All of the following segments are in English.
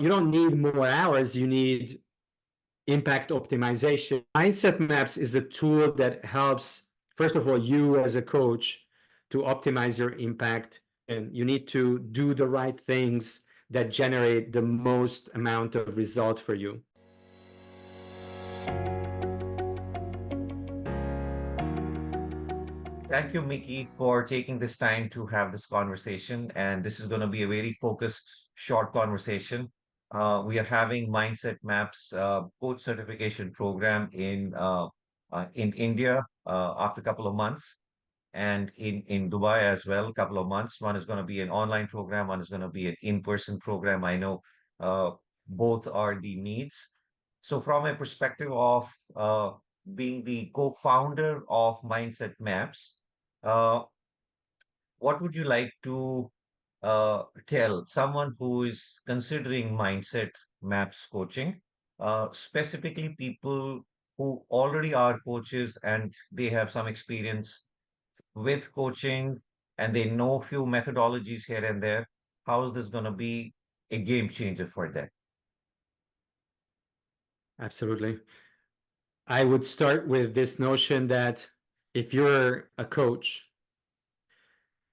You don't need more hours, you need impact optimization. Mindset Maps is a tool that helps, first of all, you as a coach to optimize your impact. And you need to do the right things that generate the most amount of result for you. Thank you, Mickey, for taking this time to have this conversation. And this is going to be a very focused, short conversation. We are having Mindset Maps coach certification program in India after a couple of months, and in Dubai as well, a couple of months. One is going to be an online program, one is going to be an in-person program. I know uh, both are the needs. So, from a perspective of being the co-founder of Mindset Maps, uh, what would you like to tell someone who is considering Mindset Maps coaching, specifically people who already are coaches and they have some experience with coaching and they know a few methodologies here and there? How is this going to be a game changer for them? Absolutely. I would start with this notion that if you're a coach,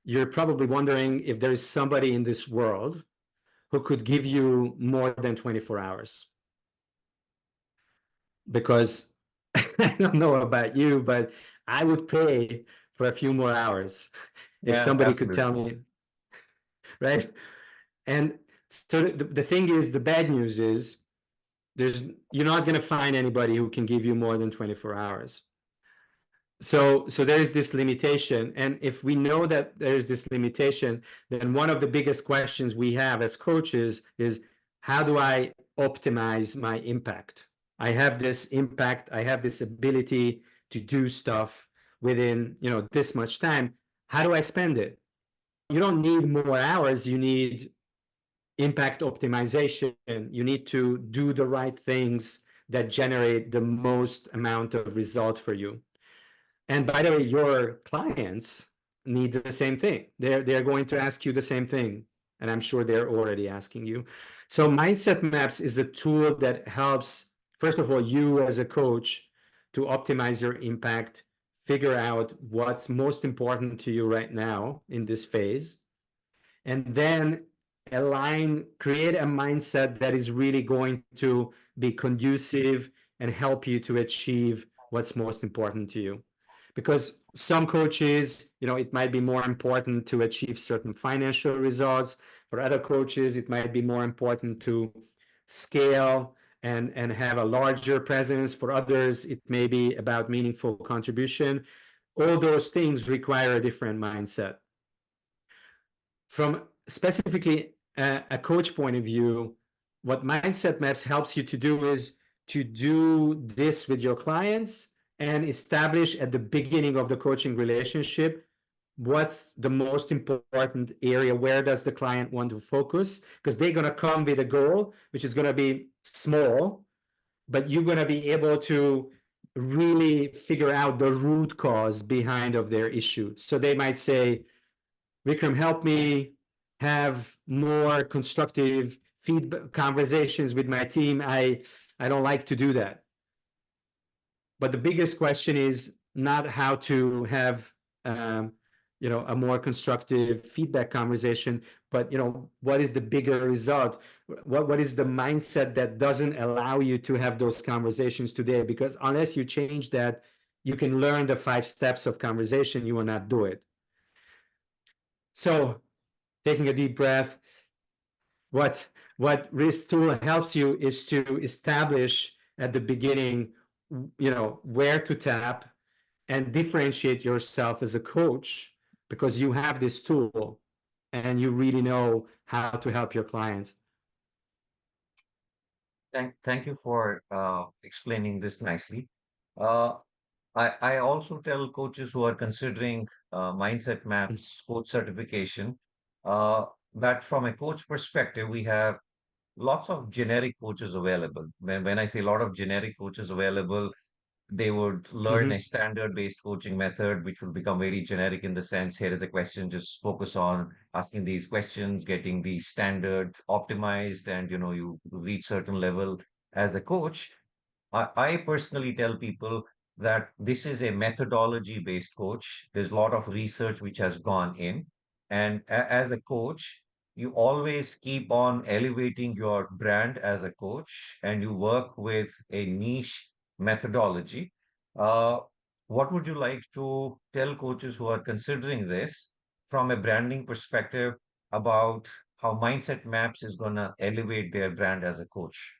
you're probably wondering if there is somebody in this world who could give you more than 24 hours. Because I don't know about you, but I would pay for a few more hours if Yeah, somebody could tell absolutely. me, right? And so the thing is, the bad news is there's you're not going to find anybody who can give you more than 24 hours. So there is this limitation. And if we know that there's this limitation, then one of the biggest questions we have as coaches is, how do I optimize my impact? I have this impact, I have this ability to do stuff within, this much time. How do I spend it? You don't need more hours, you need impact optimization. You need to do the right things that generate the most amount of result for you. And by the way, your clients need the same thing. They're going to ask you the same thing. And I'm sure they're already asking you. So Mindset Maps is a tool that helps, first of all, you as a coach to optimize your impact, figure out what's most important to you right now in this phase, and then create a mindset that is really going to be conducive and help you to achieve what's most important to you. Because some coaches, it might be more important to achieve certain financial results. For other coaches, it might be more important to scale and have a larger presence. For others, it may be about meaningful contribution. All those things require a different mindset. From specifically a coach point of view, what Mindset Maps helps you to do is to do this with your clients and establish at the beginning of the coaching relationship what's the most important area, where does the client want to focus, because they're going to come with a goal which is going to be small, but you're going to be able to really figure out the root cause behind of their issue. So they might say, Vikram, help me have more constructive feedback conversations with my team. I don't like to do that. But the biggest question is not how to have a more constructive feedback conversation, but what is the bigger result? What is the mindset that doesn't allow you to have those conversations today? Because unless you change that, you can learn the 5 steps of conversation, you will not do it. So taking a deep breath, what this tool helps you is to establish at the beginning, where to tap and differentiate yourself as a coach, because you have this tool and you really know how to help your clients. Thank you for explaining this nicely. Uh, I also tell coaches who are considering Mindset Maps coach certification uh, that from a coach perspective, we have lots of generic coaches available. When I say a lot of generic coaches available, they would learn a Hmm. standard-based coaching method, which will become very generic in the sense, here is a question, just focus on asking these questions, getting the standard optimized, and you reach certain level as a coach. I personally tell people that this is a methodology-based coach. There's a lot of research which has gone in. And as a coach, you always keep on elevating your brand as a coach and you work with a niche methodology. Uh, what would you like to tell coaches who are considering this from a branding perspective about how Mindset Maps is going to elevate their brand as a coach?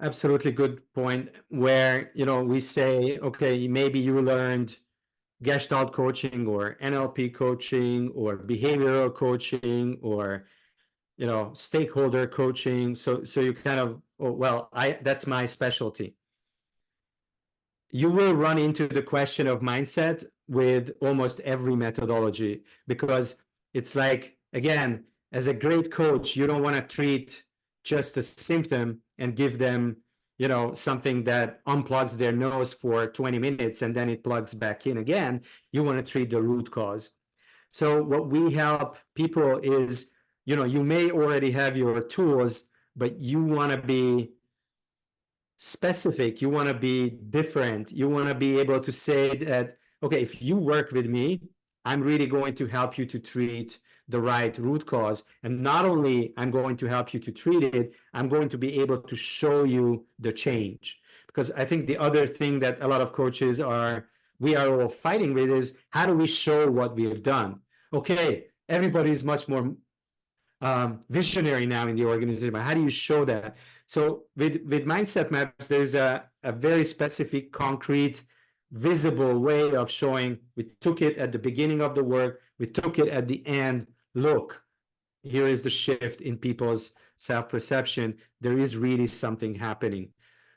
Absolutely good point. Where we say, okay, maybe you learned Gestalt coaching or NLP coaching or behavioral coaching or stakeholder coaching. So you kind of, oh, well, I that's my specialty. You will run into the question of mindset with almost every methodology, because it's like, again, as a great coach, you don't want to treat just a symptom and give them something that unplugs their nose for 20 minutes and then it plugs back in again. You want to treat the root cause. So what we help people is, you may already have your tools, but you want to be specific, you want to be different, you want to be able to say that, okay, if you work with me, I'm really going to help you to treat the right root cause. And not only I'm going to help you to treat it, I'm going to be able to show you the change. Because I think the other thing that a lot of coaches we are all fighting with is, how do we show what we have done? Okay, everybody's much more visionary now in the organization, but how do you show that? So with mindset maps, there's a very specific, concrete, visible way of showing we took it at the beginning of the work, we took it at the end. Look, here is the shift in people's self-perception. There is really something happening.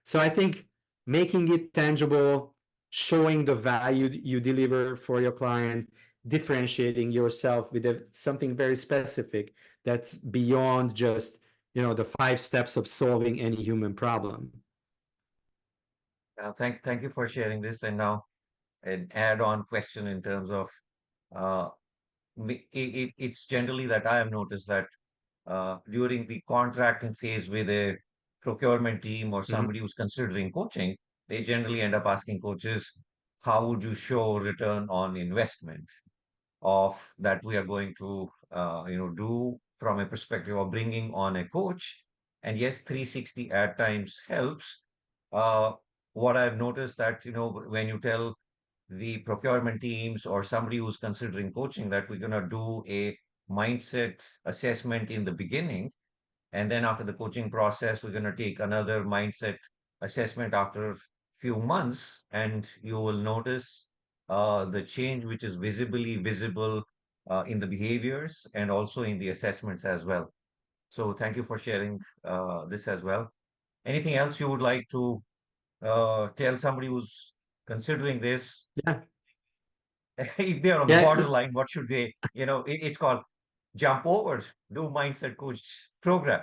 So I think making it tangible, showing the value you deliver for your client, differentiating yourself with something very specific that's beyond just the 5 steps of solving any human problem. Thank you for sharing this. And now an add-on question in terms of uh, it's generally that I have noticed that during the contracting phase with a procurement team or Mhm. somebody who's considering coaching, they generally end up asking coaches, how would you show return on investment of that we are going to do from a perspective of bringing on a coach? And yes, 360 at times helps. Uh, what I've noticed that when you tell the procurement teams or somebody who's considering coaching that we're going to do a mindset assessment in the beginning, and then after the coaching process, we're going to take another mindset assessment after a few months, and you will notice the change which is visibly visible in the behaviors and also in the assessments as well. So thank you for sharing this as well. Anything else you would like to tell somebody who's considering this? Yeah, If they're on the yeah. borderline, what should they, it's called jump over, do mindset coach program.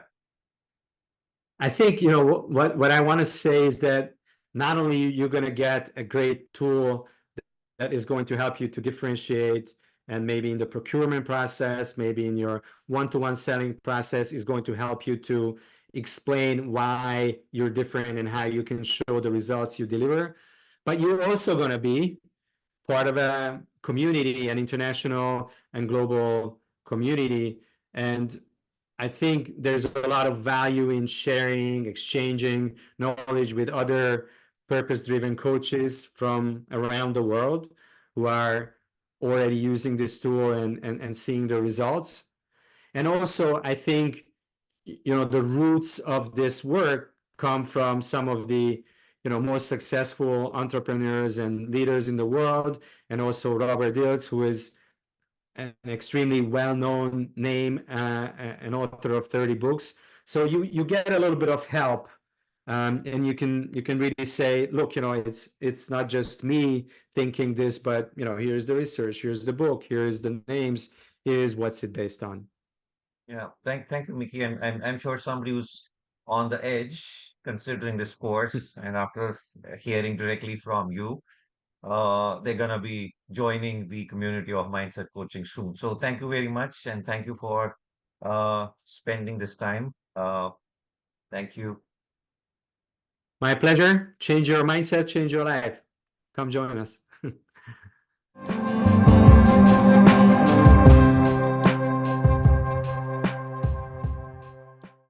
I think what I want to say is that not only you're going to get a great tool that is going to help you to differentiate, and maybe in the procurement process, maybe in your one-to-one selling process, is going to help you to explain why you're different and how you can show the results you deliver. But you're also going to be part of a community, an international and global community. And I think there's a lot of value in sharing, exchanging knowledge with other purpose-driven coaches from around the world who are already using this tool and seeing the results. And also, I think, the roots of this work come from some of the, most successful entrepreneurs and leaders in the world, and also Robert Dilts, who is an extremely well-known name, an author of 30 books. So you get a little bit of help, and you can really say, look, it's not just me thinking this, but here's the research, here's the book, here's the names, here's what's it based on. Yeah, thank you, Mickey. And I'm sure somebody who's on the edge considering this course, and after hearing directly from you, they're gonna be joining the community of mindset coaching soon. So thank you very much, and thank you for spending this time. Thank you. My pleasure. Change your mindset, change your life. Come join us.